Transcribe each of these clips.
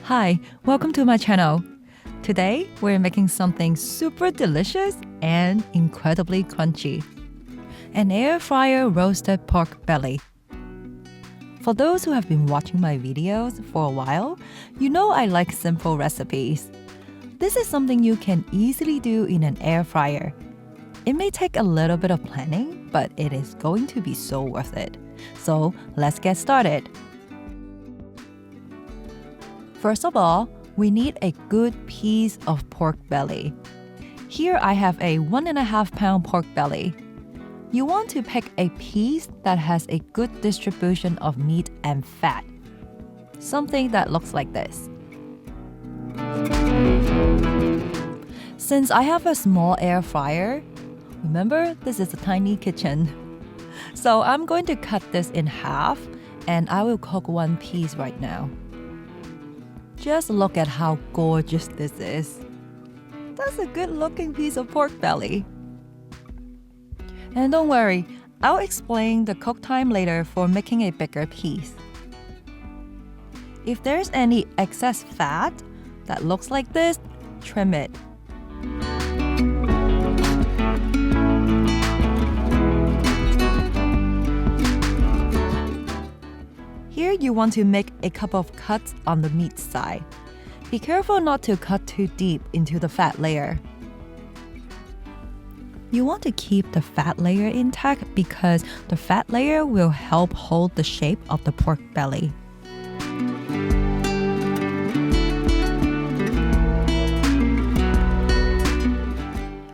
Hi, welcome to my channel. Today, we're making something super delicious and incredibly crunchy. An air fryer roasted pork belly. For those who have been watching my videos for a while, you know I like simple recipes. This is something you can easily do in an air fryer. It may take a little bit of planning, but it is going to be so worth it. So let's get started. First of all, we need a good piece of pork belly. Here I have a 1.5 pound pork belly. You want to pick a piece that has a good distribution of meat and fat. Something that looks like this. Since I have a small air fryer, remember this is a tiny kitchen. So I'm going to cut this in half and I will cook one piece right now. Just look at how gorgeous this is. That's a good looking piece of pork belly. And don't worry, I'll explain the cook time later for making a bigger piece. If there's any excess fat that looks like this, trim it. Here you want to make a couple of cuts on the meat side. Be careful not to cut too deep into the fat layer. You want to keep the fat layer intact because the fat layer will help hold the shape of the pork belly.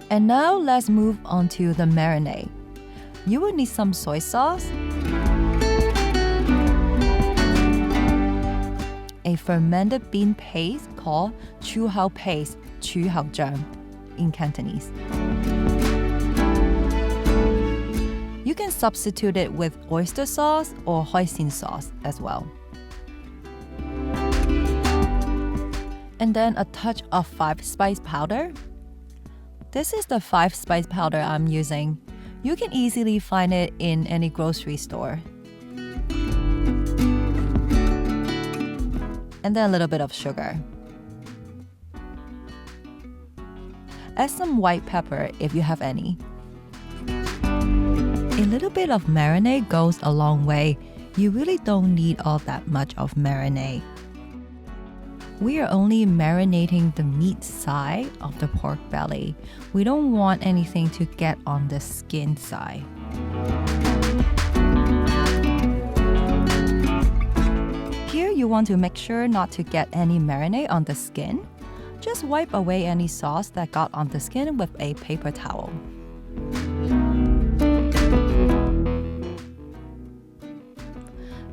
And now let's move on to the marinade. You will need some soy sauce, a fermented bean paste called chu hao paste, chu hao zheng in Cantonese. You can substitute it with oyster sauce or hoisin sauce as well. And then a touch of 5-spice powder. This is the 5-spice powder I'm using. You can easily find it in any grocery store. And then a little bit of sugar. Add some white pepper if you have any. A little bit of marinade goes a long way. You really don't need all that much of marinade. We are only marinating the meat side of the pork belly. We don't want anything to get on the skin side. Here you want to make sure not to get any marinade on the skin. Just wipe away any sauce that got on the skin with a paper towel.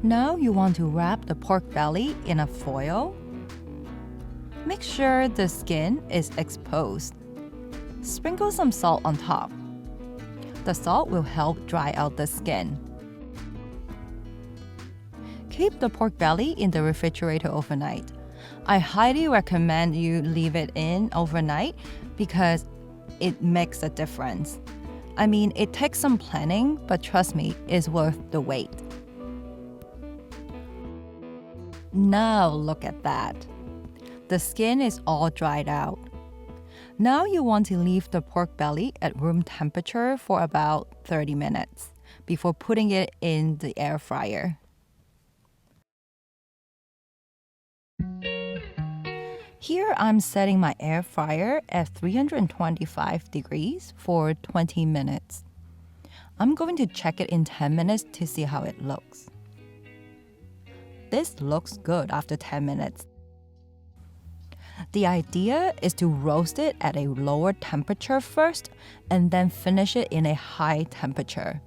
Now you want to wrap the pork belly in a foil. Make sure the skin is exposed. Sprinkle some salt on top. The salt will help dry out the skin. Keep the pork belly in the refrigerator overnight. I highly recommend you leave it in overnight because it makes a difference. I mean, it takes some planning, but trust me, it's worth the wait. Now look at that. The skin is all dried out. Now you want to leave the pork belly at room temperature for about 30 minutes before putting it in the air fryer. Here I'm setting my air fryer at 325 degrees for 20 minutes. I'm going to check it in 10 minutes to see how it looks. This looks good after 10 minutes. The idea is to roast it at a lower temperature first and then finish it in a high temperature.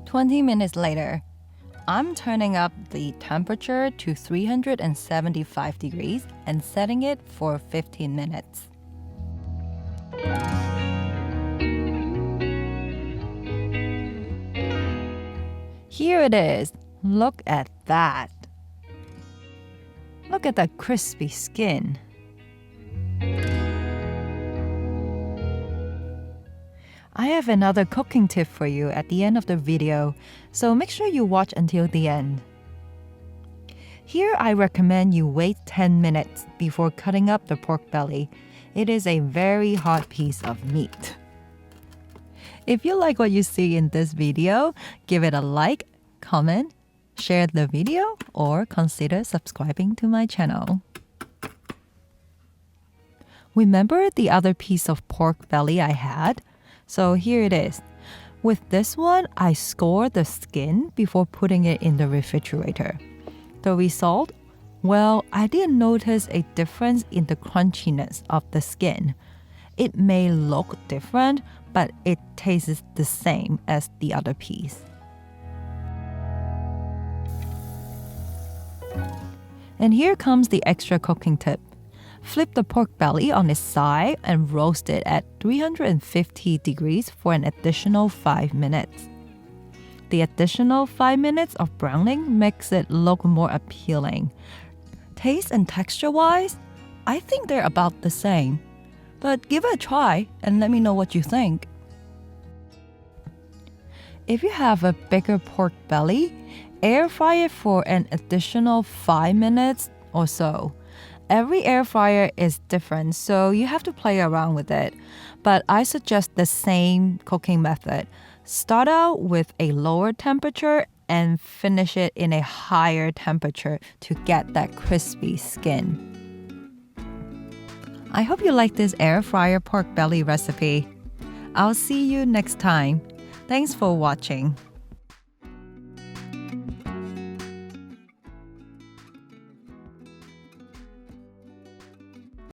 "20 minutes later, I'm turning up the temperature to 375 degrees and setting it for 15 minutes. Here it is. Look at that. Look at that crispy skin. I have another cooking tip for you at the end of the video, so make sure you watch until the end. Here I recommend you wait 10 minutes before cutting up the pork belly. It is a very hot piece of meat. If you like what you see in this video, give it a like, comment, share the video, or consider subscribing to my channel. Remember the other piece of pork belly I had? So here it is. With this one, I scored the skin before putting it in the refrigerator. The result? Well, I didn't notice a difference in the crunchiness of the skin. It may look different, but it tastes the same as the other piece. And here comes the extra cooking tip. Flip the pork belly on its side and roast it at 350 degrees for an additional 5 minutes. The additional 5 minutes of browning makes it look more appealing. Taste and texture-wise, I think they're about the same. But give it a try and let me know what you think. If you have a bigger pork belly, air fry it for an additional 5 minutes or so. Every air fryer is different, so you have to play around with it. But I suggest the same cooking method. Start out with a lower temperature and finish it in a higher temperature to get that crispy skin. I hope you like this air fryer pork belly recipe. I'll see you next time. Thanks for watching.